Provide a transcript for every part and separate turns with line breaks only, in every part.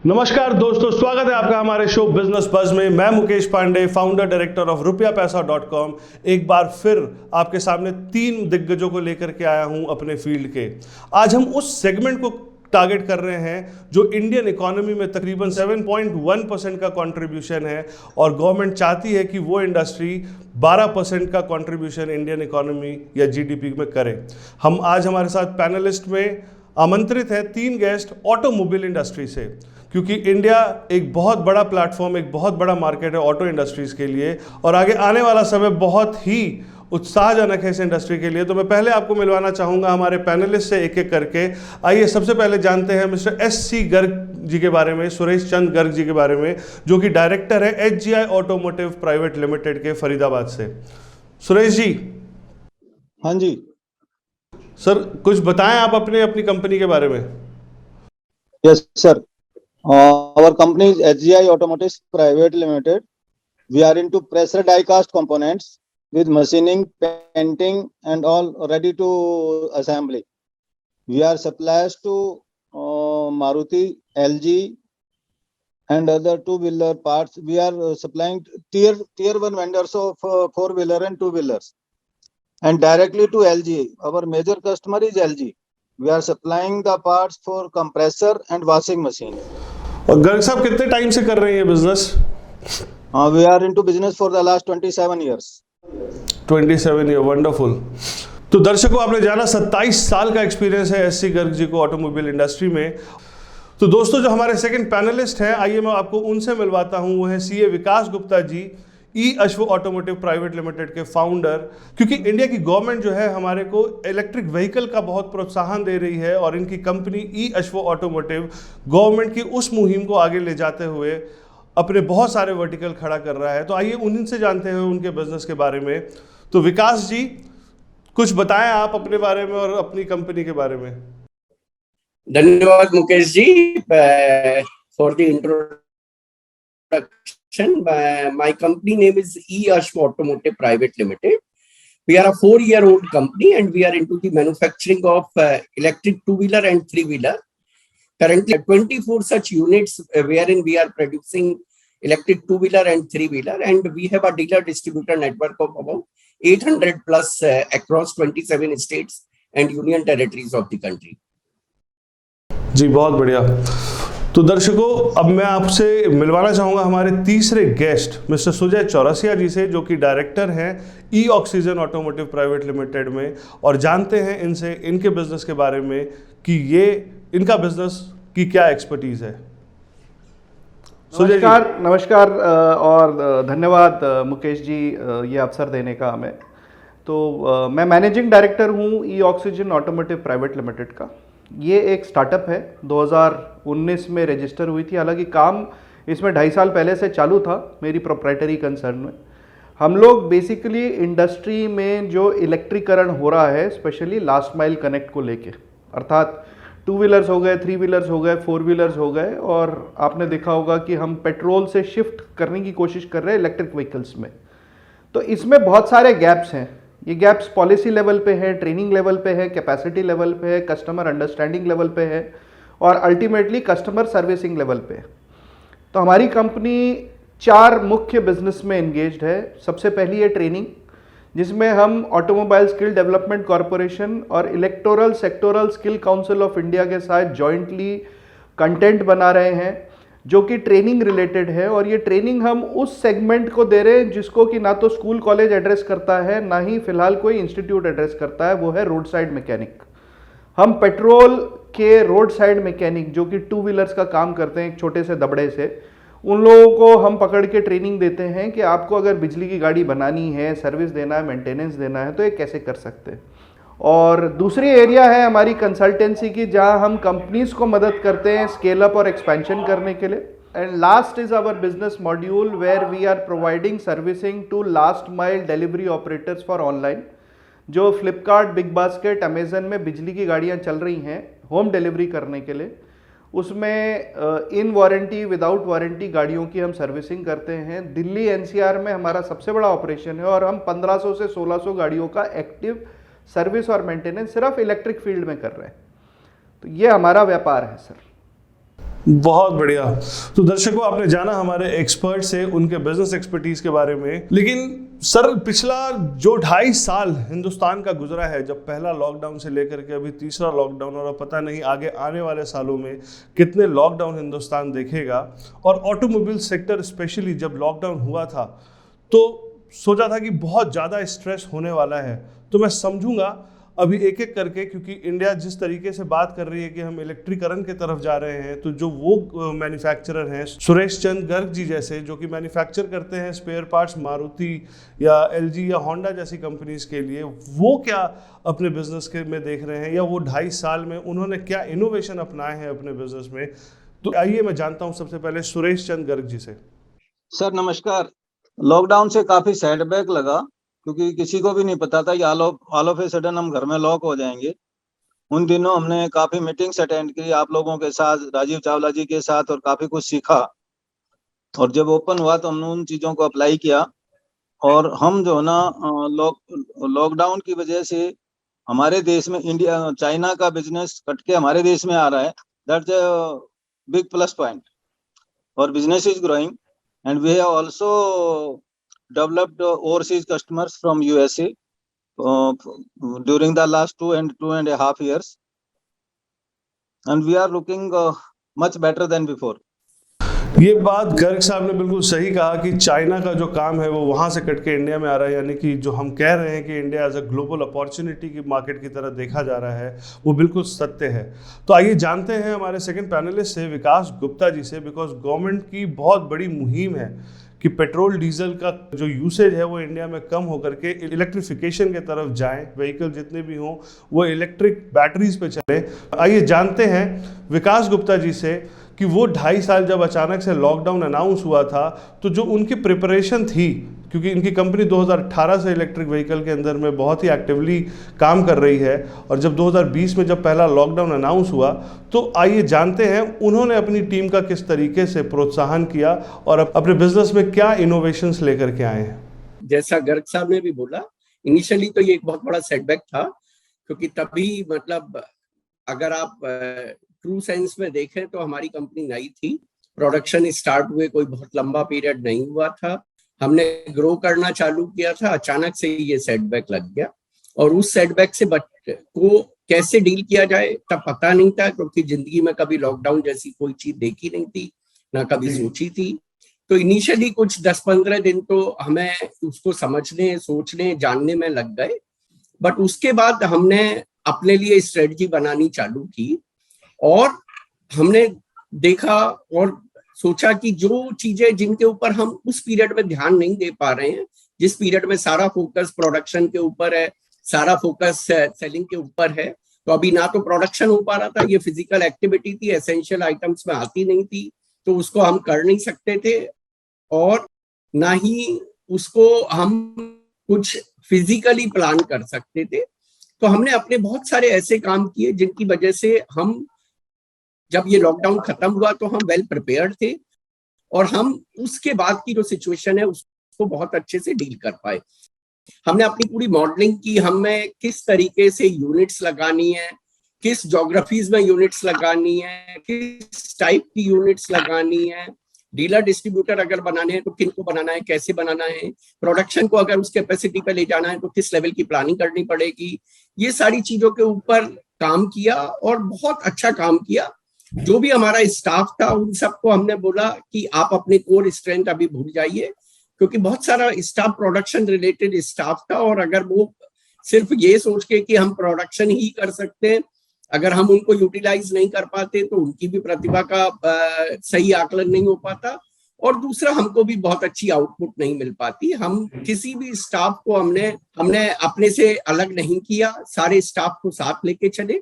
नमस्कार दोस्तों, स्वागत है आपका हमारे शो बिजनेस बज में। मैं Mukesh Pandey, founder director of rupiapesa.com, एक बार फिर आपके सामने 3 दिग्गजों को लेकर के आया हूं अपने फील्ड के। आज हम उस सेगमेंट को टारगेट कर रहे हैं जो इंडियन इकोनॉमी में तकरीबन 7.1% का कंट्रीब्यूशन है और गवर्नमेंट चाहती है कि वो इंडस्ट्री 12% का कंट्रीब्यूशन इंडियन इकोनॉमी या जीडीपी में करे। हम आज हमारे साथ पैनलिस्ट में आमंत्रित है 3 गेस्ट ऑटोमोबाइल इंडस्ट्री से, क्योंकि इंडिया एक बहुत बड़ा प्लेटफॉर्म, एक बहुत बड़ा मार्केट है ऑटो इंडस्ट्रीज के लिए और आगे आने वाला समय बहुत ही उत्साहजनक है इस इंडस्ट्री के लिए। तो मैं पहले आपको मिलवाना चाहूंगा हमारे पैनलिस्ट से एक एक करके। आइए सबसे पहले जानते हैं मिस्टर SC गर्ग जी के बारे में, सुरेश चंद गर्ग जी के बारे में, जो कि डायरेक्टर है HGI ऑटोमोटिव प्राइवेट लिमिटेड के फरीदाबाद से। सुरेश जी।
हाँ जी
सर, कुछ बताएं आप अपनी कंपनी के बारे में।
Yes sir, our company is HGI Automotives Private Limited. We are into pressure die cast components with machining, painting and all ready to assembly. We are suppliers to Maruti, LG and other two-wheeler parts. We are supplying tier 1 vendors of 4-wheeler and 2-wheelers and directly to LG. Our major customer is LG. We are supplying the parts for compressor and washing machine.
और गर्ग साहब कितने time से कर रहे हैं ये business?
We are into business for the last 27 years.
27 year, wonderful. तो दर्शकों, आपने जाना 27 साल का एक्सपीरियंस है SC गर्ग जी को ऑटोमोबाइल इंडस्ट्री में। तो दोस्तों, जो हमारे सेकंड पैनलिस्ट हैं, आइए मैं आपको उनसे मिलवाता हूं। वो है CA विकास गुप्ता जी, अश्व ऑटोमोटिव प्राइवेट लिमिटेड के फाउंडर। क्योंकि इंडिया की गवर्नमेंट जो है हमारे को इलेक्ट्रिक व्हीकल का बहुत प्रोत्साहन दे रही है और इनकी कंपनी अश्व ऑटोमोटिव गवर्नमेंट की उस मुहिम को आगे ले जाते हुए अपने बहुत सारे वर्टिकल खड़ा कर रहा है। तो आइए उन्हीं से जानते हैं उनके बिजनेस के बारे में। तो विकास जी, कुछ बताएं आप अपने बारे में और अपनी कंपनी के बारे में।
धन्यवाद Mukesh ji for the introduction. My company name is Ashwa Automotive Private Limited. We are a 4-year-old company and we are into the manufacturing of electric 2-wheeler and 3-wheeler. Currently 24 such units wherein we are producing electric 2-wheeler and 3-wheeler, and we have a dealer distributor network of about 800 plus across 27 states and union territories of the country.
जी, बहुत बढ़िया। तो दर्शकों, अब मैं आपसे मिलवाना चाहूँगा हमारे तीसरे गेस्ट मिस्टर सुजय चौरसिया जी से, जो कि डायरेक्टर हैं ऑक्सीजन ऑटोमोटिव प्राइवेट लिमिटेड में, और जानते हैं इनसे इनके बिजनेस के बारे में कि ये इनका बिजनेस की क्या एक्सपर्टीज है।
नमस्कार और धन्यवाद मुकेश जी ये अवसर देने का हमें। तो मैं मैनेजिंग डायरेक्टर हूँ ऑक्सीजन ऑटोमोटिव प्राइवेट लिमिटेड का। ये एक स्टार्टअप है, 2019 में रजिस्टर हुई थी। हालांकि काम इसमें 2.5 साल पहले से चालू था मेरी प्रोप्राइटरी कंसर्न में। हम लोग बेसिकली इंडस्ट्री में जो इलेक्ट्रीकरण हो रहा है, स्पेशली लास्ट माइल कनेक्ट को लेके, अर्थात 2-व्हीलर्स हो गए, 3-व्हीलर्स हो गए, 4-व्हीलर्स हो गए, और आपने देखा होगा कि हम पेट्रोल से शिफ्ट करने की कोशिश कर रहे हैं इलेक्ट्रिक व्हीकल्स में। तो इसमें बहुत सारे गैप्स हैं। ये गैप्स पॉलिसी लेवल पे है, ट्रेनिंग लेवल पे है, कैपेसिटी लेवल पे है, कस्टमर अंडरस्टैंडिंग लेवल पे है और अल्टीमेटली कस्टमर सर्विसिंग लेवल पे है। तो हमारी कंपनी 4 मुख्य बिजनेस में एंगेज्ड है। सबसे पहली है ट्रेनिंग, जिसमें हम ऑटोमोबाइल स्किल डेवलपमेंट कॉरपोरेशन और electoral sectoral skill council of India के साथ जॉइंटली कंटेंट बना रहे हैं जो कि ट्रेनिंग रिलेटेड है। और ये ट्रेनिंग हम उस सेगमेंट को दे रहे हैं जिसको कि ना तो स्कूल कॉलेज एड्रेस करता है, ना ही फिलहाल कोई इंस्टीट्यूट एड्रेस करता है, वो है रोड साइड मैकेनिक। हम पेट्रोल के रोड साइड मैकेनिक जो कि 2-व्हीलर्स का काम करते हैं एक छोटे से दबड़े से, उन लोगों को हम पकड़ के ट्रेनिंग देते हैं कि आपको अगर बिजली की गाड़ी बनानी है, सर्विस देना है, मेंटेनेंस देना है, तो ये कैसे कर सकते हैं। और दूसरी एरिया है हमारी कंसल्टेंसी की, जहां हम कंपनीज को मदद करते हैं स्केल अप और एक्सपेंशन करने के लिए। And last is our business module where we are providing servicing to last mile delivery operators for online. जो फ्लिपकार्ट, बिग बास्केट, अमेजन में बिजली की गाड़ियां चल रही हैं होम डिलीवरी करने के लिए, उसमें इन वारंटी, विदाउट वारंटी गाड़ियों की हम सर्विसिंग करते हैं। दिल्ली NCR में हमारा सबसे बड़ा ऑपरेशन है और हम 1500 से 1600 गाड़ियों का एक्टिव सर्विस और मेंटेनेंस सिर्फ इलेक्ट्रिक फील्ड में कर रहे हैं। तो ये हमारा व्यापार है सर।
बहुत बढ़िया। तो दर्शकों, आपने जाना हमारे एक्सपर्ट से उनके बिजनेस एक्सपर्टीज के बारे में। लेकिन सर, पिछला जो 2.5 साल हिंदुस्तान का गुजरा है, जब पहला लॉकडाउन से लेकर के अभी तीसरा लॉकडाउन, और अब पता नहीं आगे आने वाले सालों में कितने लॉकडाउन हिंदुस्तान देखेगा। और ऑटोमोबाइल सेक्टर स्पेशली जब लॉकडाउन हुआ था तो सोचा था कि बहुत ज़्यादा स्ट्रेस होने वाला है। तो मैं समझूंगा अभी एक एक करके, क्योंकि इंडिया जिस तरीके से बात कर रही है कि हम इलेक्ट्रीकरण की तरफ जा रहे हैं, तो जो वो मैन्युफैक्चरर हैं सुरेश चंद्र गर्ग जी जैसे, जो कि मैन्युफैक्चर करते हैं स्पेयर पार्ट्स मारुति या एलजी या होंडा जैसी कंपनीज के लिए, वो क्या अपने बिजनेस के में देख रहे हैं, या वो 2.5 साल में उन्होंने क्या इनोवेशन अपनाए हैं अपने बिजनेस में। तो आइए मैं जानता हूँ सबसे पहले सुरेश चंद्र गर्ग जी से।
सर नमस्कार। लॉकडाउन से काफी सेटबैक लगा, क्योंकि किसी को भी नहीं पता था कि ऑल ऑफ ए सडन हम घर में लॉक हो जाएंगे। उन दिनों हमने काफी मीटिंग्स अटेंड की आप लोगों के साथ, राजीव चावला जी के साथ, और काफी कुछ सीखा। और जब ओपन हुआ तो हमने उन चीजों को अप्लाई किया। और हम जो ना लॉकडाउन की वजह से हमारे देश में इंडिया चाइना का बिजनेस कट के हमारे देश में आ रहा है। That's a big plus point. और business is growing and we have also developed overseas customers from USA during the last 2.5 years, and we are looking much better than before.
ये बात गर्ग साहब ने बिल्कुल सही कहा कि चाइना का जो काम है वो वहाँ से कट के इंडिया में आ रहा है, यानी कि जो हम कह रहे हैं कि India as a global opportunity की मार्केट की तरह देखा जा रहा है, वो बिल्कुल सत्य है। तो आइए जानते हैं हमारे सेकंड पैनलिस्ट से विकास गुप्ता जी से, बिकॉज गवर्नमेंट की बहुत बड़ी मुहिम है कि पेट्रोल डीजल का जो यूसेज है वो इंडिया में कम होकर के इलेक्ट्रिफिकेशन के तरफ जाएं, व्हीकल जितने भी हों वो इलेक्ट्रिक बैटरीज पे चले। आइए जानते हैं विकास गुप्ता जी से कि वो 2.5 साल जब अचानक से लॉकडाउन अनाउंस हुआ था, तो जो उनकी प्रिपरेशन थी, क्योंकि इनकी कंपनी 2018 से इलेक्ट्रिक व्हीकल के अंदर में बहुत ही एक्टिवली काम कर रही है, और जब 2020 में जब पहला लॉकडाउन अनाउंस हुआ, तो आइए जानते हैं उन्होंने अपनी टीम का किस तरीके से प्रोत्साहन किया और अपने बिजनेस में क्या इनोवेशंस लेकर के आए हैं।
जैसा गर्ग साहब ने भी बोला, इनिशियली तो ये एक बहुत बड़ा सेटबैक था, क्योंकि तभी मतलब अगर आप ट्रू सेंस में देखें तो हमारी कंपनी नई थी, प्रोडक्शन स्टार्ट हुए कोई बहुत लंबा पीरियड नहीं हुआ था, हमने ग्रो करना चालू किया था, अचानक से ये सेटबैक लग गया। और उस सेटबैक से को कैसे डील किया जाए तब पता नहीं था, क्योंकि जिंदगी में कभी लॉकडाउन जैसी कोई चीज देखी नहीं थी, ना कभी सोची थी। तो इनिशियली कुछ 10-15 दिन तो हमें उसको समझने, सोचने, जानने में लग गए, बट उसके बाद हमने अपने लिए स्ट्रेटजी बनानी चालू की, और हमने देखा और सोचा कि जो चीजें जिनके ऊपर हम उस पीरियड में ध्यान नहीं दे पा रहे हैं, जिस पीरियड में सारा फोकस प्रोडक्शन के ऊपर है, सारा फोकस सेलिंग के ऊपर है, तो अभी ना तो प्रोडक्शन हो पा रहा था, ये फिजिकल एक्टिविटी थी, एसेंशियल आइटम्स में आती नहीं थी, तो उसको हम कर नहीं सकते थे, और ना ही उसको हम कुछ फिजिकली प्लान कर सकते थे। तो हमने अपने बहुत सारे ऐसे काम किए जिनकी वजह से हम, जब ये लॉकडाउन खत्म हुआ तो हम वेल प्रिपेयर्ड थे, और हम उसके बाद की जो सिचुएशन है उसको बहुत अच्छे से डील कर पाए। हमने अपनी पूरी मॉडलिंग की, हमें किस तरीके से यूनिट्स लगानी है, किस ज्योग्राफीज में यूनिट्स लगानी है, किस टाइप की यूनिट्स लगानी है, डीलर डिस्ट्रीब्यूटर अगर बनाने हैं तो किन को बनाना है, कैसे बनाना है, प्रोडक्शन को अगर उस कैपेसिटी पे ले जाना है तो किस लेवल की प्लानिंग करनी पड़ेगी। ये सारी चीजों के ऊपर काम किया और बहुत अच्छा काम किया। जो भी हमारा स्टाफ था उन सबको हमने बोला कि आप अपने कोर स्ट्रेंथ अभी भूल जाइए, क्योंकि बहुत सारा स्टाफ प्रोडक्शन रिलेटेड स्टाफ था, और अगर वो सिर्फ ये सोच के कि हम प्रोडक्शन ही कर सकते हैं, अगर हम उनको यूटिलाइज नहीं कर पाते तो उनकी भी प्रतिभा का सही आकलन नहीं हो पाता, और दूसरा हमको भी बहुत अच्छी आउटपुट नहीं मिल पाती। हम किसी भी स्टाफ को हमने अपने से अलग नहीं किया, सारे स्टाफ को साथ लेके चले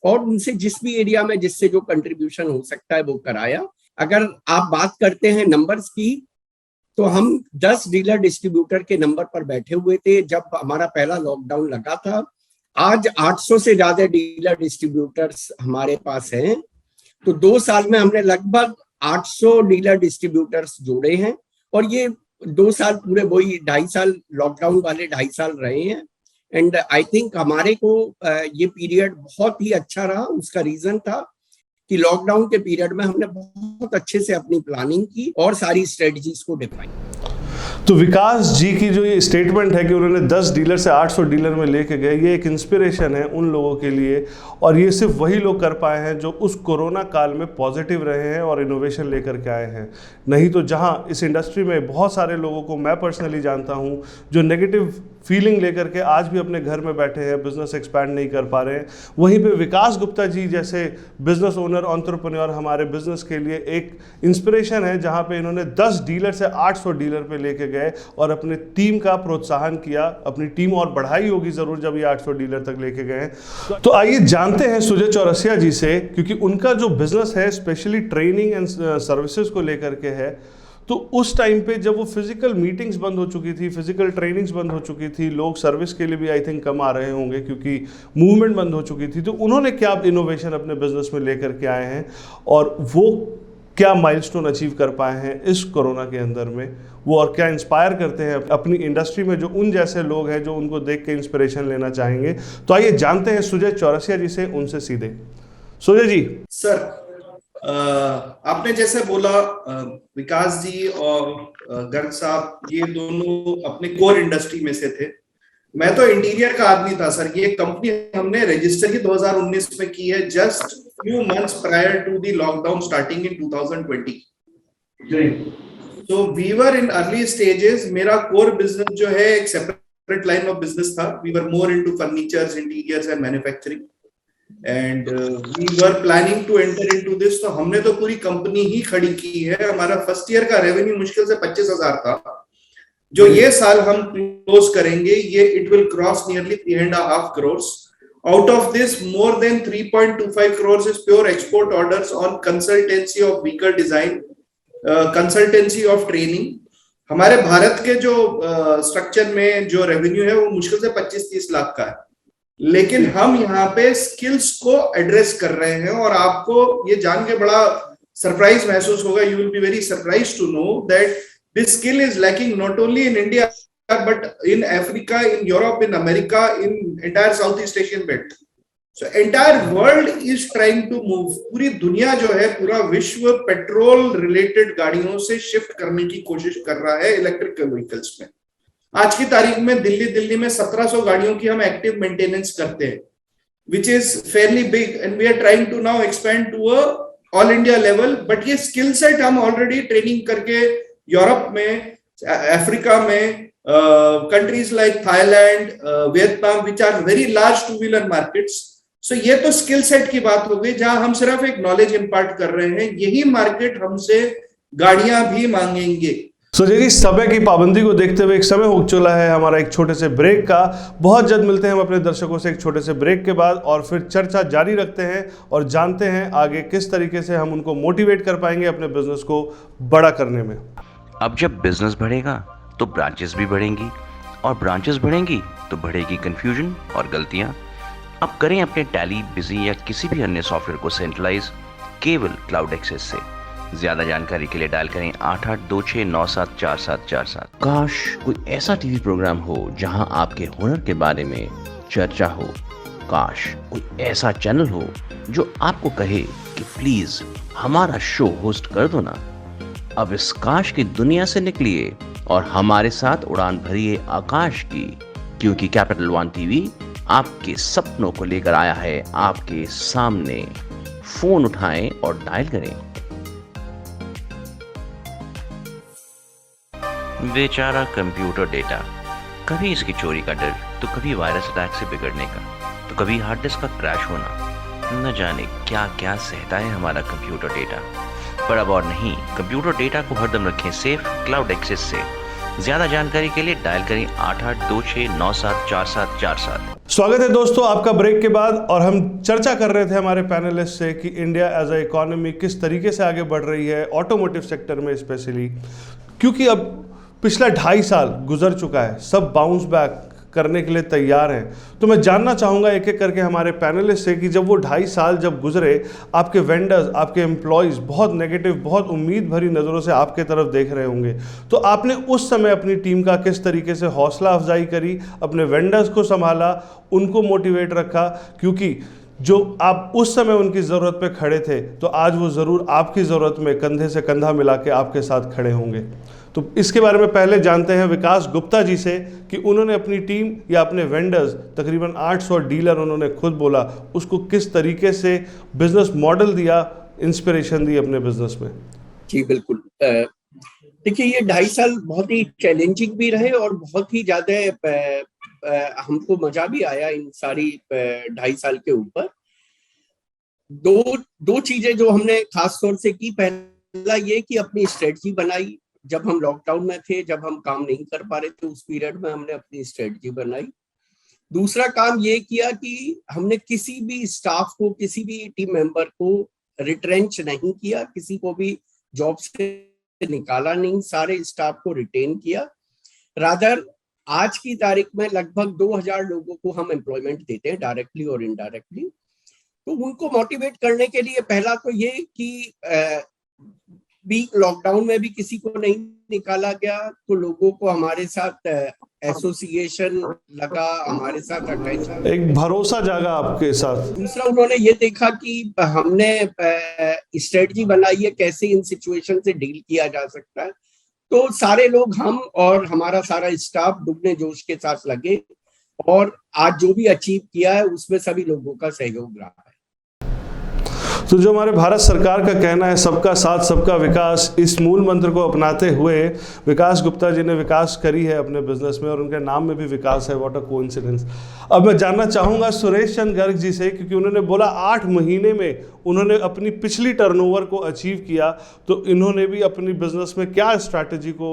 और उनसे जिस भी एरिया में जिससे जो कंट्रीब्यूशन हो सकता है वो कराया। अगर आप बात करते हैं नंबर्स की, तो हम 10 डीलर डिस्ट्रीब्यूटर के नंबर पर बैठे हुए थे जब हमारा पहला लॉकडाउन लगा था। आज 800 से ज्यादा डीलर डिस्ट्रीब्यूटर्स हमारे पास हैं। तो 2 साल में हमने लगभग 800 डीलर डिस्ट्रीब्यूटर्स जोड़े हैं, और ये 2 साल पूरे वही 2.5 साल लॉकडाउन वाले 2.5 साल रहे हैं। एंड आई थिंक हमारे को ये पीरियड बहुत ही अच्छा रहा। उसका रीजन था कि लॉकडाउन के पीरियड में हमने बहुत अच्छे से अपनी प्लानिंग की और सारी स्ट्रेटजीज को डिफाइन।
तो विकास जी की जो ये स्टेटमेंट है कि उन्होंने 10 डीलर से 800 डीलर में लेके गए, ये एक इंस्पिरेशन है उन लोगों के लिए, और ये सिर्फ वही लोग कर पाए हैं जो उस कोरोना काल में पॉजिटिव रहे हैं और इनोवेशन लेकर के आए हैं। नहीं तो जहां इस इंडस्ट्री में बहुत सारे लोगों को मैं पर्सनली जानता हूं जो नेगेटिव फीलिंग लेकर के आज भी अपने घर में बैठे हैं, बिजनेस एक्सपैंड नहीं कर पा रहे हैं, वहीं पे विकास गुप्ता जी जैसे बिजनेस ओनर, एंटरप्रेन्योर हमारे बिजनेस के लिए एक इंस्पिरेशन है, जहां पे इन्होंने 10 डीलर से 800 डीलर पे लेके गए और अपने टीम का प्रोत्साहन किया। अपनी टीम और बढ़ाई होगी जरूर जब ये 800 डीलर तक लेके गए हैं। तो आइए जानते हैं सुजय चौरसिया जी से, क्योंकि उनका जो बिजनेस है स्पेशली ट्रेनिंग एंड सर्विसेज को लेकर के है। तो उस टाइम पे जब वो फिजिकल मीटिंग्स बंद हो चुकी थी, फिजिकल ट्रेनिंग्स बंद हो चुकी थी, लोग सर्विस के लिए भी आई थिंक कम आ रहे होंगे क्योंकि मूवमेंट बंद हो चुकी थी, तो उन्होंने क्या इनोवेशन अपने बिजनेस में लेकर के आए हैं और वो क्या माइलस्टोन अचीव कर पाए हैं इस कोरोना के अंदर में, वो और क्या इंस्पायर करते हैं अपनी इंडस्ट्री में जो उन जैसे लोग हैं जो उनको देख के इंस्पिरेशन लेना चाहेंगे। तो आइए जानते हैं सुजय चौरसिया जी से, उनसे सीधे। सुजय जी।
सर, आपने जैसे बोला विकास जी और गर्ग साहब ये दोनों अपने कोर इंडस्ट्री में से थे। मैं तो इंटीरियर का आदमी था सर। ये कंपनी हमने रजिस्टर ही 2019 में की है, just few months prior to the lockdown starting in 2020। तो we were in early stages. मेरा कोर बिजनेस जो है एक सेपरेट लाइन ऑफ बिजनेस था। We were more into furnitures, interiors and manufacturing, and we were planning to enter into this. तो हमने तो पूरी कंपनी ही खड़ी की है। हमारा फर्स्ट ईयर का रेवेन्यू मुश्किल से 25,000 था। जो ये साल हम क्लोज करेंगे, ये it will cross nearly 3.5 crores. Out of this, more than 3.25 crores is pure export orders on consultancy of vehicle design, consultancy of training. हमारे भारत के जो स्ट्रक्चर में जो रेवेन्यू है वो मुश्किल से 25-30 लाख का है, लेकिन हम यहाँ पे स्किल्स को एड्रेस कर रहे हैं। और आपको ये जान के बड़ा सरप्राइज महसूस होगा, you will be very surprise to know that this skill is lacking not only in India but in Africa, in Europe, in America, in entire Southeast Asian belt. So entire world is trying to move. पूरी दुनिया जो है, पूरा विश्व petrol related गाड़ियों से shift करने की कोशिश कर रहा है इलेक्ट्रिकल व्हीकल्स में। आज की तारीख में दिल्ली में 1700 गाड़ियों की हम एक्टिव मेंटेनेंस करते हैं, which is fairly big, and we are trying to now expand to a all India level. But ये स्किल सेट हम ऑलरेडी ट्रेनिंग करके यूरोप में, अफ्रीका में, countries like Thailand, Vietnam, which are very large two-wheeler markets. So ये तो skill set की बात हो गई, जहां हम सिर्फ एक नॉलेज इंपार्ट कर रहे हैं। यही मार्केट हमसे गाड़ियां भी मांगेंगे।
सुजय जी, समय की पाबंदी को देखते हुए एक समय हो चुका है हमारा एक छोटे से ब्रेक का। बहुत जल्द मिलते हैं हम अपने दर्शकों से एक छोटे से ब्रेक के बाद, और फिर चर्चा जारी रखते हैं और जानते हैं आगे किस तरीके से हम उनको मोटिवेट कर पाएंगे अपने बिजनेस को बड़ा करने में।
अब जब बिजनेस बढ़ेगा तो ब्रांचेस भी बढ़ेंगी, और ब्रांचेस बढ़ेंगी तो बढ़ेगी कंफ्यूजन और गलतियां। अब करें अपने टैली, बिजी या किसी भी अन्य सॉफ्टवेयर को सेंट्रलाइज केवल क्लाउड एक्सेस से। ज्यादा जानकारी के लिए डायल करें 8826974747। काश कोई ऐसा टीवी प्रोग्राम हो जहां आपके हुनर के बारे में चर्चा हो। काश कोई ऐसा चैनल हो जो आपको कहे कि प्लीज हमारा शो होस्ट कर दो ना। अब इस काश की दुनिया से निकलिए और हमारे साथ उड़ान भरिए आकाश की, क्योंकि कैपिटल वन टीवी आपके सपनों को लेकर आया है आपके सामने। फोन उठाएं और डायल करें। बेचारा कंप्यूटर डेटा, कभी इसकी चोरी का डर, तो कभी वायरस अटैक से बिगड़ने का, तो कभी हार्ड डिस्क का क्रैश होना। न जाने क्या क्या सहता है हमारा कंप्यूटर डेटा। पर अब और नहीं, कंप्यूटर डेटा को हरदम रखें सेफ क्लाउड एक्सेस से। ज्यादा जानकारी के लिए डायल करें 8826974747।
स्वागत है दोस्तों आपका ब्रेक के बाद, और हम चर्चा कर रहे थे हमारे पैनलिस्ट से कि इंडिया एज अ इकोनॉमी किस तरीके से आगे बढ़ रही है ऑटोमोटिव सेक्टर में स्पेशली, क्योंकि अब पिछला 2.5 साल गुजर चुका है, सब बाउंस बैक करने के लिए तैयार हैं। तो मैं जानना चाहूँगा एक एक करके हमारे पैनलिस्ट से कि जब वो 2.5 साल जब गुजरे, आपके वेंडर्स, आपके एम्प्लॉयज़ बहुत नेगेटिव, बहुत उम्मीद भरी नज़रों से आपके तरफ देख रहे होंगे, तो आपने उस समय अपनी टीम का किस तरीके से हौसला अफजाई करी, अपने वेंडर्स को संभाला, उनको मोटिवेट रखा? क्योंकि जो आप उस समय उनकी ज़रूरत पे खड़े थे, तो आज वो ज़रूर आपकी ज़रूरत में कंधे से कंधा मिला के आपके साथ खड़े होंगे। तो इसके बारे में पहले जानते हैं विकास गुप्ता जी से कि उन्होंने अपनी टीम या अपने वेंडर्स, तकरीबन 800 डीलर उन्होंने खुद बोला, उसको किस तरीके से बिजनेस मॉडल दिया, इंस्पिरेशन दी अपने बिजनेस में।
जी बिल्कुल। देखिए, ये 2.5 साल बहुत ही चैलेंजिंग भी रहे और बहुत ही ज्यादा हमको मजा भी आया इन सारी 2.5 साल के ऊपर। दो चीजें जो हमने खास तौर से की, पहला ये कि अपनी स्ट्रेटजी बनाई। जब हम लॉकडाउन में थे, जब हम काम नहीं कर पा रहे थे, उस पीरियड में हमने अपनी स्ट्रेटजी बनाई। दूसरा काम ये किया कि हमने किसी भी स्टाफ को, किसी भी टीम मेंबर को रिट्रेंच नहीं किया, किसी को भी जॉब से निकाला नहीं, सारे स्टाफ को रिटेन किया। रादर आज की तारीख में लगभग 2000 लोगों को हम एम्प्लॉयमेंट देते हैं, डायरेक्टली और इनडायरेक्टली। तो उनको मोटिवेट करने के लिए पहला तो ये कि भी लॉकडाउन में भी किसी को नहीं निकाला गया, तो लोगों को हमारे साथ एसोसिएशन लगा, हमारे साथ अटैच,
एक भरोसा जागा आपके साथ।
दूसरा, उन्होंने ये देखा कि हमने स्ट्रेटजी बनाई है कैसे इन सिचुएशन से डील किया जा सकता है। तो सारे लोग, हम और हमारा सारा स्टाफ दुगने जोश के साथ लगे और आज जो भी अचीव किया है उसमें सभी लोगों का सहयोग रहा है।
तो जो हमारे भारत सरकार का कहना है सबका साथ सबका विकास, इस मूल मंत्र को अपनाते हुए विकास गुप्ता जी ने विकास करी है अपने बिजनेस में और उनके नाम में भी विकास है। What a coincidence. अब मैं जानना चाहूँगा सुरेश चंद्र गर्ग जी से, क्योंकि उन्होंने बोला 8 महीने में उन्होंने अपनी पिछली टर्नओवर को अचीव किया, तो इन्होंने भी अपनी बिजनेस में क्या स्ट्रैटेजी को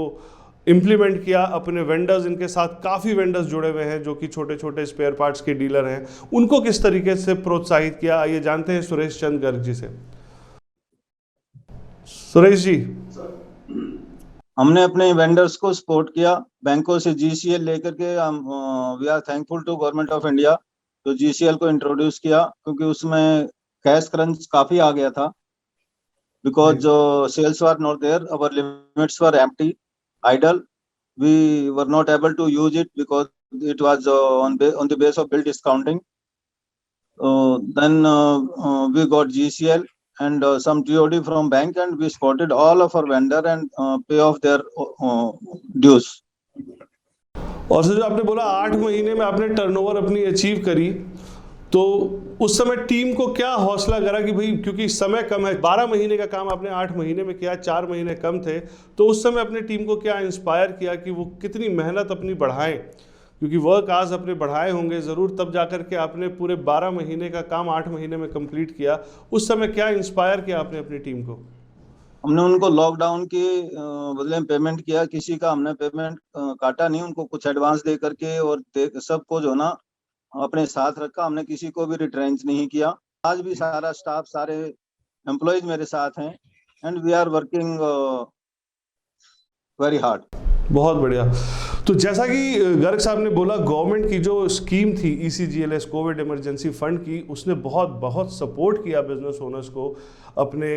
इम्प्लीमेंट किया। अपने वेंडर्स, इनके साथ काफ़ी वेंडर्स जुड़े हुए हैं जो कि छोटे छोटे स्पेयर पार्ट्स के डीलर हैं, उनको किस तरीके से प्रोत्साहित किया, आइए जानते हैं सुरेश चंद्र गर्ग जी से। सुरेश जी,
हमने अपने वेंडर्स को सपोर्ट किया, बैंकों से GCL लेकर के हम we are thankful to government of India जो GCL को इंट्रोड्यूस किया, क्योंकि उसमें कैश क्रंच काफी आ गया था। बिकॉज जो sales were not there, our limits were empty, idle, we were not able to use it because it was on the base of bill discounting. Then we got GCL and some TOD from bank, and we supported all of our vendor and pay off their dues.
और sir, जो आपने बोला 8 महीने में आपने turnover अपनी achieve करी, तो उस समय टीम को क्या हौसला करा कि भाई, क्योंकि समय कम है, 12 महीने का काम आपने 8 महीने में किया, 4 महीने कम थे, तो उस समय अपनी टीम को क्या इंस्पायर किया कि वो कितनी मेहनत अपनी बढ़ाएं, क्योंकि वर्क आज अपने बढ़ाए होंगे ज़रूर, तब जाकर के आपने पूरे 12 महीने का काम 8 महीने में कंप्लीट किया। उस समय क्या इंस्पायर किया आपने अपनी टीम को?
हमने उनको लॉकडाउन के बदले में पेमेंट किया, किसी का हमने पेमेंट काटा नहीं, उनको कुछ एडवांस दे करके और सबको जो ना अपने साथ रखा, हमने किसी को भी रिट्रेंच नहीं किया। आज भी सारा स्टाफ, सारे एम्प्लॉयज मेरे साथ हैं and we are working very hard.
बहुत बढ़िया। तो जैसा कि गर्ग साहब ने बोला, गवर्नमेंट की जो स्कीम थी ECGLS कोविड इमरजेंसी फंड की, उसने बहुत सपोर्ट किया बिजनेस ओनर्स को अपने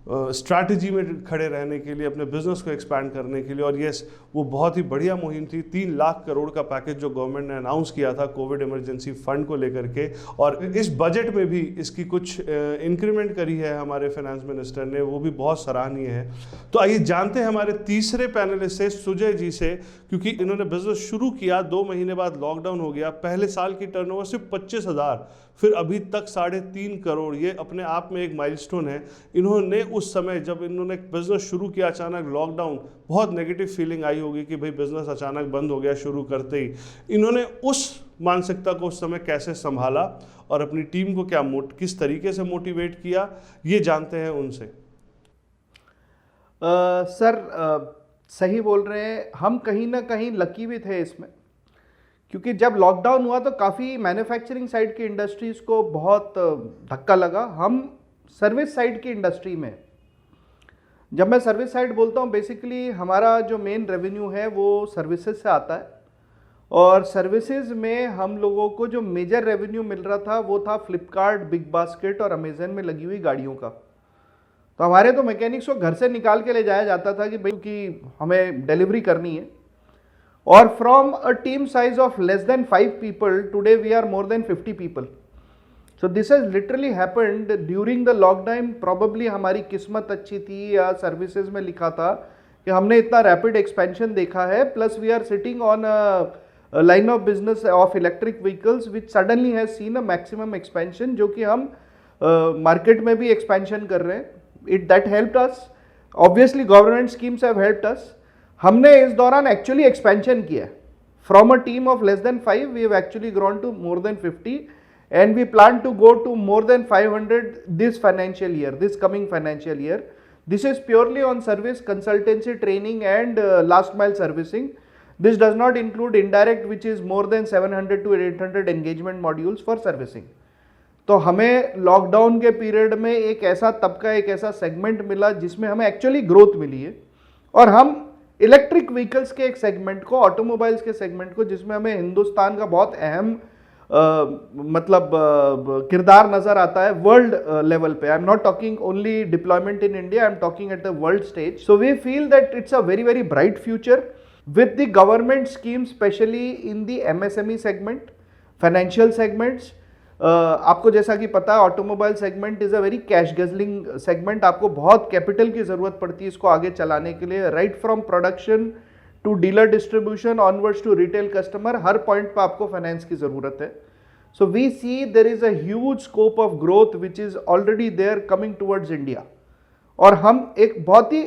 स्ट्रैटेजी में खड़े रहने के लिए, अपने बिजनेस को एक्सपैंड करने के लिए। और यस, वो बहुत ही बढ़िया मुहिम थी। 3 लाख करोड़ का पैकेज जो गवर्नमेंट ने अनाउंस किया था कोविड इमरजेंसी फंड को लेकर के, और इस बजट में भी इसकी कुछ इंक्रीमेंट करी है हमारे फाइनेंस मिनिस्टर ने, वो भी बहुत सराहनीय है। तो आइए जानते हैं हमारे तीसरे पैनलिस्ट से, सुजय जी से, क्योंकि इन्होंने बिजनेस शुरू किया, 2 महीने बाद लॉकडाउन हो गया, पहले साल की टर्नओवर सिर्फ 25,000, फिर अभी तक 3.5 करोड़, ये अपने आप में एक माइलस्टोन है। इन्होंने उस समय जब इन्होंने बिजनेस शुरू किया, अचानक लॉकडाउन, बहुत नेगेटिव फीलिंग आई होगी कि भाई बिजनेस अचानक बंद हो गया शुरू करते ही। इन्होंने उस मानसिकता को उस समय कैसे संभाला और अपनी टीम को किस तरीके से मोटिवेट किया, ये जानते हैं उनसे।
सर, सही बोल रहे हैं, हम कहीं ना कहीं लकी भी थे इसमें, क्योंकि जब लॉकडाउन हुआ तो काफ़ी मैन्युफैक्चरिंग साइड की इंडस्ट्रीज़ को बहुत धक्का लगा। हम सर्विस साइड की इंडस्ट्री में, जब मैं सर्विस साइड बोलता हूँ, बेसिकली हमारा जो मेन रेवेन्यू है वो सर्विसेज से आता है, और सर्विसेज में हम लोगों को जो मेजर रेवेन्यू मिल रहा था वो था फ्लिपकार्ट, बिग बास्केट और अमेजन में लगी हुई गाड़ियों का। तो हमारे तो मैकेनिक्स को घर से निकाल के ले जाया जाता था कि भाई कि हमें डिलीवरी करनी है, और from a team size of less than 5 people, today we are more than 50 people, so this has literally happened during the lockdown. Probably हमारी किस्मत अच्छी थी या सर्विसेज में लिखा था कि हमने इतना रैपिड एक्सपेंशन देखा है, plus we are sitting on a line of business of electric vehicles which suddenly has seen a maximum expansion, जो कि हम मार्केट में भी एक्सपेंशन कर रहे हैं. It that helped us. Obviously government schemes have helped us. हमने इस दौरान एक्चुअली एक्सपेंशन किया है. From a team of less than 5 we have actually grown to more than 50 and we plan to go to more than 500 this financial year, this coming financial year. This is purely on service, consultancy, training and last mile servicing. This does not include indirect, which is more than 700 to 800 engagement modules for servicing. तो हमें lockdown के period में एक ऐसा तबका, एक ऐसा segment मिला जिसमें हमें एक्चुअली ग्रोथ मिली है, और हम इलेक्ट्रिक व्हीकल्स के एक सेगमेंट को, ऑटोमोबाइल्स के सेगमेंट को, जिसमें हमें हिंदुस्तान का बहुत अहम मतलब किरदार नजर आता है वर्ल्ड लेवल पे. I am not talking only deployment in India, I am talking at the world stage. So we feel that it's a very very bright future with the government schemes, especially in the MSME segment, financial segments. आपको जैसा कि पता है automobile segment is a very cash guzzling segment. आपको बहुत capital की जरूरत पड़ती है इसको आगे चलाने के लिए. Right from production to dealer distribution onwards to retail customer, हर पॉइंट पर आपको फाइनेंस की जरूरत है. So we see there is a huge scope of growth which is already there coming towards India, और हम एक बहुत ही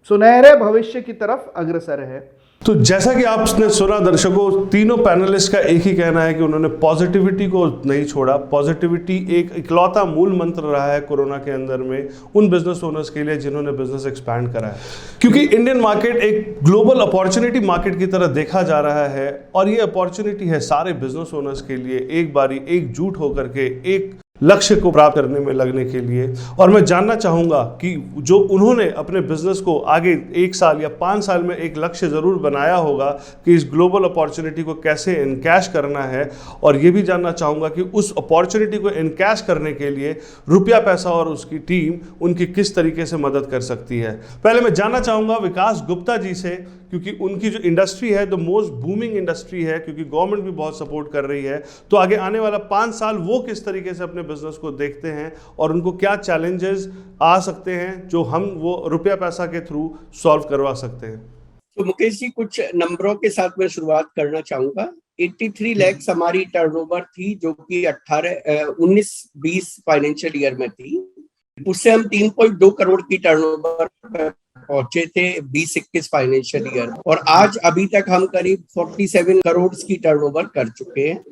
सुनहरे भविष्य की तरफ अग्रसर है.
तो जैसा कि आपने सुना दर्शकों, तीनों पैनलिस्ट का एक ही कहना है कि उन्होंने पॉजिटिविटी को नहीं छोड़ा. पॉजिटिविटी एक इकलौता मूल मंत्र रहा है कोरोना के अंदर में उन बिजनेस ओनर्स के लिए जिन्होंने बिजनेस एक्सपैंड करा है, क्योंकि इंडियन मार्केट एक ग्लोबल अपॉर्चुनिटी मार्केट की तरह देखा जा रहा है, और ये अपॉर्चुनिटी है सारे बिजनेस ओनर्स के लिए एक बारी एकजुट होकर के एक लक्ष्य को प्राप्त करने में लगने के लिए. और मैं जानना चाहूँगा कि जो उन्होंने अपने बिजनेस को आगे 1 साल या 5 साल में एक लक्ष्य ज़रूर बनाया होगा कि इस ग्लोबल अपॉर्चुनिटी को कैसे इनकैश करना है, और ये भी जानना चाहूँगा कि उस अपॉर्चुनिटी को इनकैश करने के लिए रुपया पैसा और उसकी टीम उनकी किस तरीके से मदद कर सकती है. पहले मैं जानना चाहूँगा विकास गुप्ता जी से, क्योंकि उनकी जो इंडस्ट्री है द मोस्ट बूमिंग इंडस्ट्री है, क्योंकि गवर्नमेंट भी बहुत सपोर्ट कर रही है. तो आगे आने वाला 5 साल वो किस तरीके से अपने बिजनेस को देखते हैं और उनको क्या चैलेंजेस आ सकते हैं जो हम वो रुपया पैसा के थ्रू सॉल्व करवा सकते हैं.
तो मुकेश जी, कुछ नंबरों के साथ मैं शुरुआत करना चाहूंगा. 83 लाख हमारी टर्नओवर थी, जो कि 19-20 फाइनेंशियल ईयर में थी. उससे हम 3.2 करोड़ की टर्नओवर पहुंचे थे 20-21 फाइनेंशियल ईयर, और आज अभी तक हम करीब 47 करोड़ की टर्नओवर कर चुके हैं.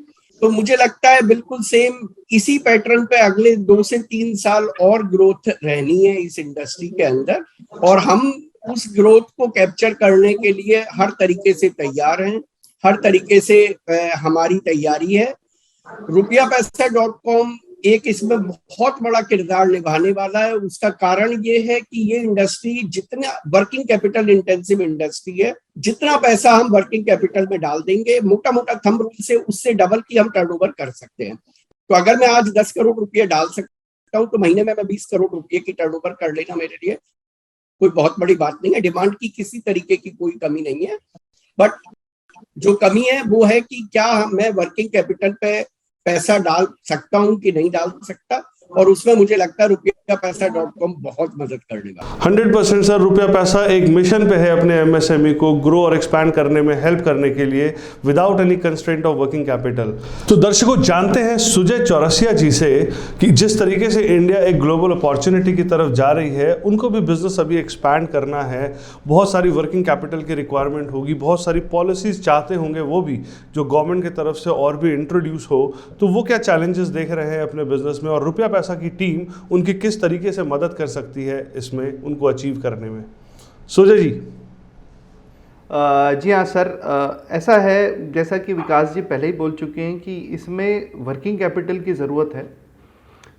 तो मुझे लगता है बिल्कुल सेम इसी पैटर्न पे अगले 2 से 3 साल और ग्रोथ रहनी है इस इंडस्ट्री के अंदर, और हम उस ग्रोथ को कैप्चर करने के लिए हर तरीके से तैयार हैं. हर तरीके से हमारी तैयारी है. rupiapesa.com एक इसमें बहुत बड़ा किरदार निभाने वाला है. उसका कारण ये है कि ये इंडस्ट्री जितना वर्किंग कैपिटल इंटेंसिव इंडस्ट्री है, जितना पैसा हम वर्किंग कैपिटल में डाल देंगे, मोटा मोटा थंब रूल से उससे डबल की हम टर्नओवर कर सकते हैं. तो अगर मैं आज 10 करोड़ रुपये डाल सकता हूँ, तो महीने में मैं 20 करोड़ रुपये की टर्नओवर कर लेना मेरे लिए कोई बहुत बड़ी बात नहीं है. डिमांड की किसी तरीके की कोई कमी नहीं है, बट जो कमी है वो है कि क्या मैं वर्किंग कैपिटल पे पैसा डाल सकता हूं कि नहीं डाल सकता, और उसमें मुझे लगता है rupiapesa.com बहुत मदद करने वाला.
100% सर, रुपया पैसा एक मिशन पे है अपने MSME को ग्रो और एक्सपैंड करने में हेल्प करने के लिए without any constraint of working capital. तो दर्शकों, जानते हैं सुजय चौरसिया जी से कि जिस तरीके से इंडिया एक ग्लोबल अपॉर्चुनिटी की तरफ जा रही है, उनको भी बिजनेस अभी एक्सपैंड करना है. बहुत सारी वर्किंग कैपिटल की रिक्वायरमेंट होगी, बहुत सारी पॉलिसीज चाहते होंगे वो भी जो गवर्नमेंट की तरफ से और भी इंट्रोड्यूस हो. तो वो क्या चैलेंजेस देख रहे हैं अपने बिजनेस में, और रुपया पैसा की टीम उनकी किस तरीके से मदद कर सकती है इसमें उनको अचीव करने में. सुजय जी.
जी हाँ सर, ऐसा है जैसा कि विकास जी पहले ही बोल चुके हैं कि इसमें वर्किंग कैपिटल की ज़रूरत है.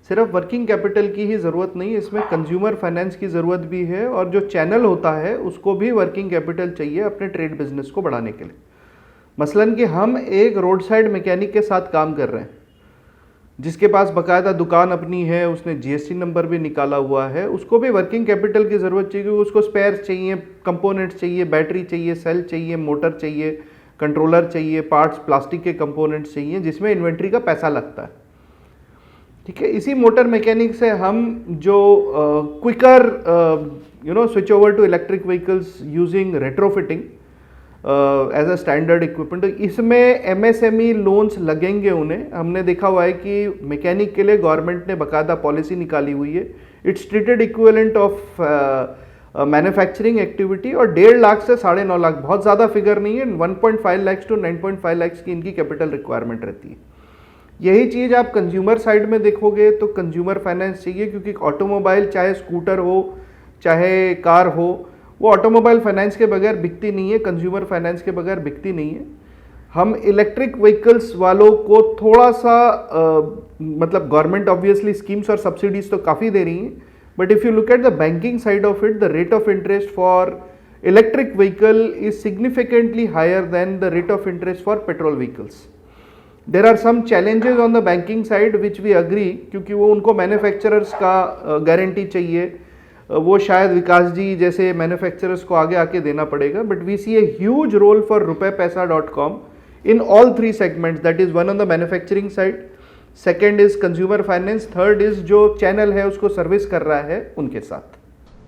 सिर्फ वर्किंग कैपिटल की ही ज़रूरत नहीं, इसमें कंज्यूमर फाइनेंस की ज़रूरत भी है, और जो चैनल होता है उसको भी वर्किंग कैपिटल चाहिए अपने ट्रेड बिजनेस को बढ़ाने के लिए. मसलन कि हम एक रोड साइड मैकेनिक के साथ काम कर रहे हैं जिसके पास बकायदा दुकान अपनी है, उसने GST नंबर भी निकाला हुआ है, उसको भी वर्किंग कैपिटल की ज़रूरत चाहिए, क्योंकि उसको स्पेयर्स चाहिए, कंपोनेंट्स चाहिए, बैटरी चाहिए, सेल चाहिए, मोटर चाहिए, कंट्रोलर चाहिए, पार्ट्स, प्लास्टिक के कंपोनेंट्स चाहिए, जिसमें इन्वेंट्री का पैसा लगता है. ठीक है। इसी मोटर मैकेनिक से हम जो quicker switch over to electric vehicles using retrofitting as a standard equipment, तो इसमें एमएसएमई लोन्स लगेंगे उन्हें। हमने देखा हुआ है कि मैकेनिक के लिए गवर्नमेंट ने बाकायदा पॉलिसी निकाली हुई है, it's treated equivalent of manufacturing activity, और 1.5 लाख से 9.5 लाख, बहुत ज़्यादा फिगर नहीं है, 1.5 लाख टू 9.5 लाख की इनकी कैपिटल रिक्वायरमेंट रहती है। यही चीज़ आप कंज्यूमर साइड में देखोगे तो कंज्यूमर फाइनेंस चाहिए, क्योंकि ऑटोमोबाइल चाहे स्कूटर हो चाहे कार हो, वो ऑटोमोबाइल फाइनेंस के बगैर बिकती नहीं है, कंज्यूमर फाइनेंस के बगैर बिकती नहीं है। हम इलेक्ट्रिक व्हीकल्स वालों को थोड़ा सा मतलब गवर्नमेंट ऑब्वियसली स्कीम्स और सब्सिडीज तो काफ़ी दे रही हैं, but if you look at the banking side of it, the rate of interest for electric vehicle is significantly higher than the rate of interest for petrol vehicles. There are some challenges on the banking side which we agree, क्योंकि वो उनको manufacturers का guarantee चाहिए, वो शायद विकास जी जैसे manufacturers को आगे आके देना पड़ेगा। But we see a huge role for rupepaisa.com in all 3 segments, that is, 1 on the manufacturing side, second is consumer finance, third is जो चैनल है उसको सर्विस कर रहा है उनके साथ।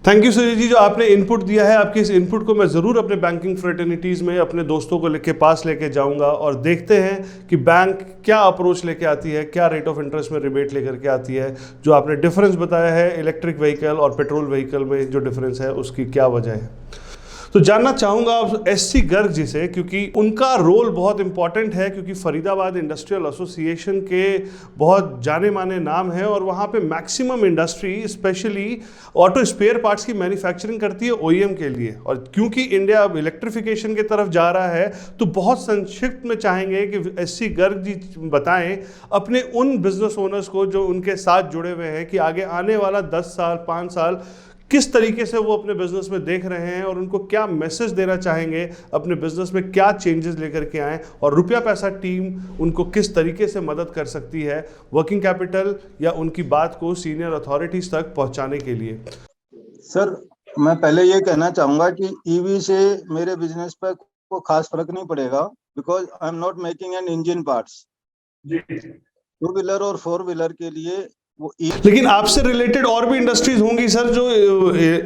थैंक यू सुजीत जी, जो आपने इनपुट दिया है, आपके इस इनपुट को मैं ज़रूर अपने बैंकिंग फ्रेटर्निटीज़ में अपने दोस्तों को लेके पास लेके जाऊंगा, और देखते हैं कि बैंक क्या अप्रोच लेके आती है, क्या रेट ऑफ इंटरेस्ट में रिबेट लेकर के आती है। जो आपने डिफरेंस बताया है इलेक्ट्रिक व्हीकल और पेट्रोल व्हीकल में जो डिफरेंस है उसकी क्या वजह है, तो जानना चाहूँगा आप एससी गर्ग जी से, क्योंकि उनका रोल बहुत इंपॉर्टेंट है, क्योंकि फरीदाबाद इंडस्ट्रियल एसोसिएशन के बहुत जाने माने नाम हैं, और वहाँ पे maximum industry specially auto spare parts की मैन्युफैक्चरिंग करती है ओईएम के लिए। और क्योंकि इंडिया अब इलेक्ट्रिफिकेशन की तरफ जा रहा है, तो बहुत संक्षिप्त में चाहेंगे कि एससी गर्ग जी बताएं अपने उन बिजनेस ओनर्स को जो उनके साथ जुड़े हुए हैं, कि आगे आने वाला 10 साल 5 साल किस तरीके से वो अपने बिजनेस में देख रहे हैं, और उनको क्या मैसेज देना चाहेंगे, अपने बिजनेस में क्या चेंजेस लेकर के आएँ, और रुपया पैसा टीम उनको किस तरीके से मदद कर सकती है वर्किंग कैपिटल या उनकी बात को सीनियर अथॉरिटीज तक पहुंचाने के लिए।
सर, मैं पहले ये कहना चाहूंगा कि ईवी से मेरे बिजनेस पर कोई खास फर्क नहीं पड़ेगा, because I am not making an engine parts. 2 wheeler और 4 व्हीलर के लिए वो
लेकिन आपसे रिलेटेड और भी इंडस्ट्रीज होंगी सर जो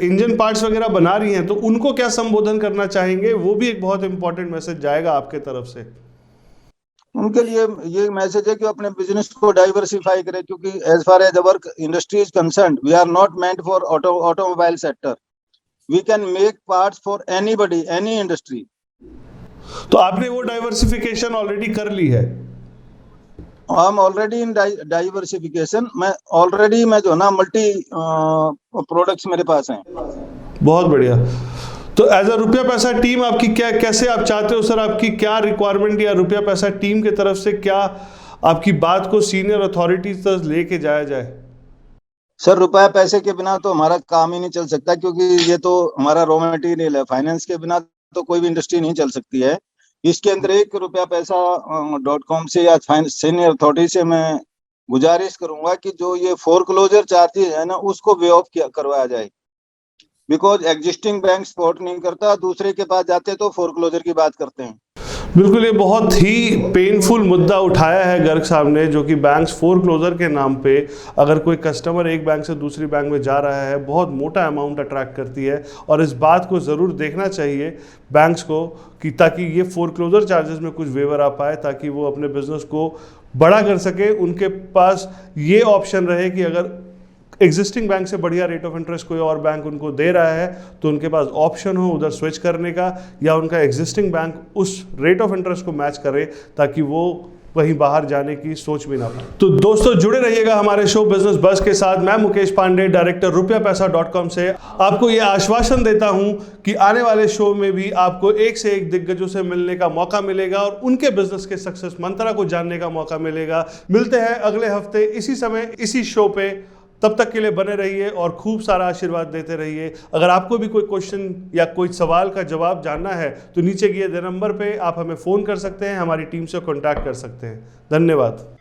इंजन पार्ट्स वगैरह बना रही हैं, तो उनको क्या संबोधन करना चाहेंगे? वो भी एक बहुत इंपॉर्टेंट मैसेज जाएगा आपके तरफ से।
उनके लिए ये मैसेज है कि अपने बिजनेस को डाइवर्सिफाई करें, क्योंकि as far as our industry is concerned, we are not meant for automobile sector, we can make parts for anybody, any industry.
तो आपने वो डाइवर्सिफिकेशन ऑलरेडी कर ली है?
I am already in diversification. मैं जो ना मल्टी प्रोडक्ट्स मेरे पास हैं।
बहुत बढ़िया। तो एज अ रुपया पैसा टीम आपकी क्या, कैसे आप चाहते हो सर, आपकी क्या रिक्वायरमेंट या रुपया पैसा टीम की तरफ से क्या आपकी बात को सीनियर अथॉरिटीज तक लेके जाया जाए?
सर, रुपया पैसे के बिना तो हमारा काम ही नहीं चल सकता, क्योंकि ये तो हमारा रॉ मटेरियल है। फाइनेंस के बिना तो कोई भी इंडस्ट्री नहीं चल सकती है। इसके अंदर एक rupeapaisa.com से या सीनियर अथॉरिटी से मैं गुजारिश करूंगा कि जो ये फोरक्लोजर चार्जेस है ना, उसको वे ऑफ करवाया जाए, बिकॉज एग्जिस्टिंग बैंक सपोर्ट नहीं करता, दूसरे के पास जाते तो फोरक्लोजर की बात करते हैं।
बिल्कुल, ये बहुत ही पेनफुल मुद्दा उठाया है गर्ग साहब ने, जो कि बैंक्स फोरक्लोजर के नाम पे अगर कोई कस्टमर एक बैंक से दूसरी बैंक में जा रहा है, बहुत मोटा अमाउंट अट्रैक्ट करती है। और इस बात को ज़रूर देखना चाहिए बैंक्स को कि ताकि ये फोरक्लोजर चार्जेस में कुछ वेवर आ पाए, ताकि वो अपने बिजनेस को बड़ा कर सके। उनके पास ये ऑप्शन रहे कि अगर एग्जिस्टिंग बैंक से बढ़िया रेट ऑफ इंटरेस्ट कोई और बैंक उनको दे रहा है, तो उनके पास ऑप्शन हो उधर स्विच करने का, या उनका एग्जिस्टिंग बैंक उस रेट ऑफ इंटरेस्ट को मैच करे, ताकि वो वहीं बाहर जाने की सोच भी ना पाए। तो दोस्तों, जुड़े रहिएगा हमारे शो बिजनेस बस के साथ। मैं मुकेश पांडे, डायरेक्टर rupeapaisa.com से आपको ये आश्वासन देता हूं कि आने वाले शो में भी आपको एक से एक दिग्गजों से मिलने का मौका मिलेगा और उनके बिजनेस के सक्सेस मंत्रा को जानने का मौका मिलेगा। मिलते हैं अगले हफ्ते इसी समय इसी शो पे। तब तक के लिए बने रहिए और खूब सारा आशीर्वाद देते रहिए। अगर आपको भी कोई क्वेश्चन या कोई सवाल का जवाब जानना है तो नीचे दिए गए नंबर पे आप हमें फ़ोन कर सकते हैं, हमारी टीम से कॉन्टैक्ट कर सकते हैं। धन्यवाद।